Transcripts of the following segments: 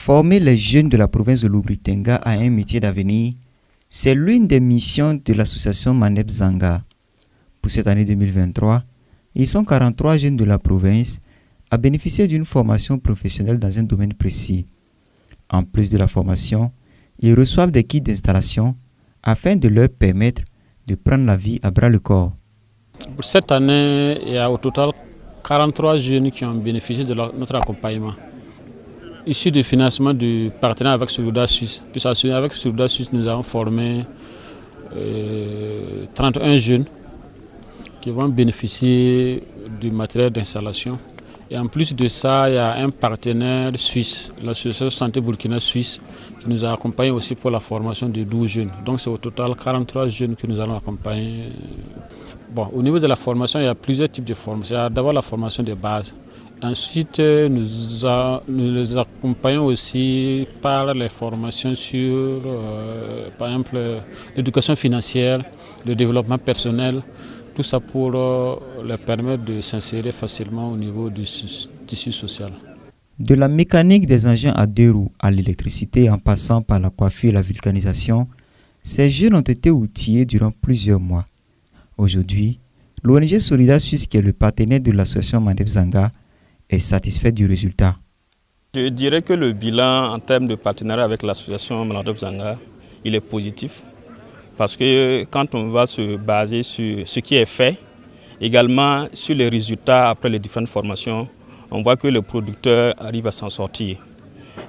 Former les jeunes de la province de l'Oubri-Tenga à un métier d'avenir, c'est l'une des missions de l'association Maneb Zanga. Pour cette année 2023, ils sont 43 jeunes de la province à bénéficier d'une formation professionnelle dans un domaine précis. En plus de la formation, ils reçoivent des kits d'installation afin de leur permettre de prendre la vie à bras le corps. Pour cette année, il y a au total 43 jeunes qui ont bénéficié de notre accompagnement. Issu du financement du partenariat avec Solidarité Suisse. Puis avec Solidarité Suisse, nous avons formé 31 jeunes qui vont bénéficier du matériel d'installation. Et en plus de ça, il y a un partenaire suisse, l'association Santé Burkina Suisse, qui nous a accompagnés aussi pour la formation de 12 jeunes. Donc c'est au total 43 jeunes que nous allons accompagner. Bon, au niveau de la formation, il y a plusieurs types de formations. Il y a d'abord la formation de base. Ensuite, nous les accompagnons aussi par les formations sur, par exemple, l'éducation financière, le développement personnel, tout ça pour leur permettre de s'insérer facilement au niveau du tissu social. De la mécanique des engins à deux roues à l'électricité en passant par la coiffure et la vulcanisation, ces jeunes ont été outillés durant plusieurs mois. Aujourd'hui, l'ONG Solidarité Suisse, qui est le partenaire de l'association Maneb Zanga, est satisfait du résultat. Je dirais que le bilan en termes de partenariat avec l'association Maneb Zanga, il est positif. Parce que quand on va se baser sur ce qui est fait, également sur les résultats après les différentes formations, on voit que les producteurs arrivent à s'en sortir.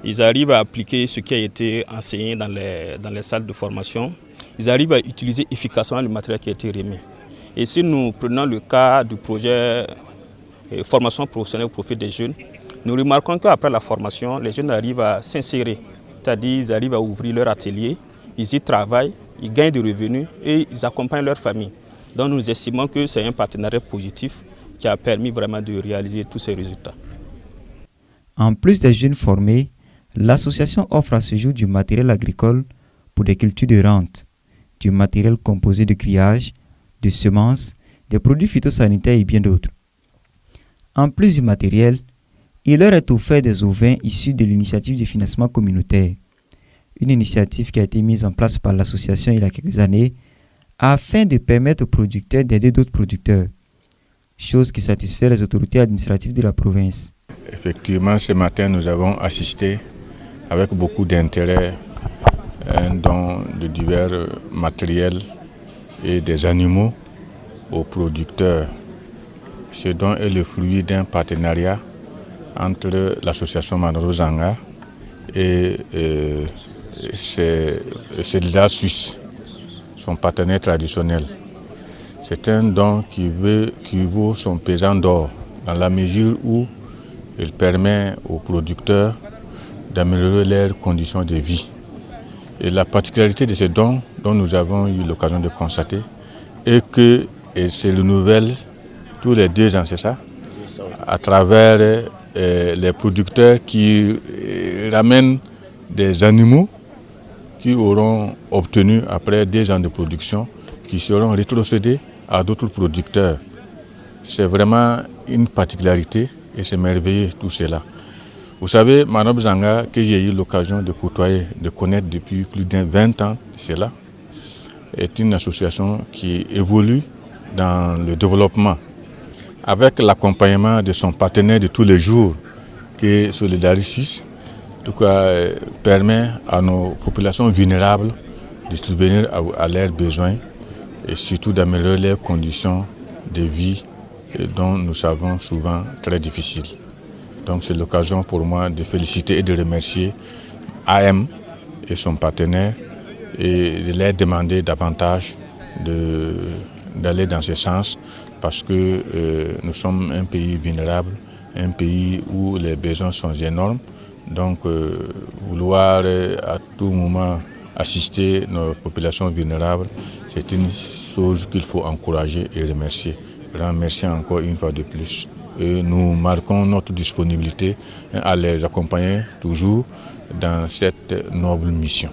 Ils arrivent à appliquer ce qui a été enseigné dans les salles de formation. Ils arrivent à utiliser efficacement le matériel qui a été remis. Et si nous prenons le cas du projet formation professionnelle au profit des jeunes, nous remarquons qu'après la formation, les jeunes arrivent à s'insérer. C'est-à-dire qu'ils arrivent à ouvrir leur atelier, ils y travaillent, ils gagnent des revenus et ils accompagnent leur famille. Donc nous estimons que c'est un partenariat positif qui a permis vraiment de réaliser tous ces résultats. En plus des jeunes formés, l'association offre à ce jour du matériel agricole pour des cultures de rente, du matériel composé de grillage, de semences, des produits phytosanitaires et bien d'autres. En plus du matériel, il leur est offert des ovins issus de l'initiative de financement communautaire, une initiative qui a été mise en place par l'association il y a quelques années afin de permettre aux producteurs d'aider d'autres producteurs, chose qui satisfait les autorités administratives de la province. Effectivement, ce matin, nous avons assisté avec beaucoup d'intérêt à un don de divers matériels et des animaux aux producteurs. Ce don est le fruit d'un partenariat entre l'association Maneb Zanga et Solidarité Suisse, son partenaire traditionnel. C'est un don qui vaut son pesant d'or dans la mesure où il permet aux producteurs d'améliorer leurs conditions de vie. Et la particularité de ce don, dont nous avons eu l'occasion de constater, est que se renouvelle tous les 2 ans, c'est ça, à travers les producteurs qui ramènent des animaux qui auront obtenu après 2 ans de production, qui seront rétrocédés à d'autres producteurs. C'est vraiment une particularité et c'est merveilleux tout cela. Vous savez, Maneb Zanga, que j'ai eu l'occasion de côtoyer, de connaître depuis plus de 20 ans, cela est une association qui évolue dans le développement avec l'accompagnement de son partenaire de tous les jours, qui est Solidarité Suisse. En tout cas, permet à nos populations vulnérables de subvenir à leurs besoins et surtout d'améliorer leurs conditions de vie dont nous savons souvent très difficiles. Donc c'est l'occasion pour moi de féliciter et de remercier AM et son partenaire et de leur demander davantage d'aller dans ce sens parce que nous sommes un pays vulnérable, un pays où les besoins sont énormes. Donc vouloir à tout moment assister nos populations vulnérables, c'est une chose qu'il faut encourager et remercier. Merci encore une fois de plus. Et nous marquons notre disponibilité à les accompagner toujours dans cette noble mission.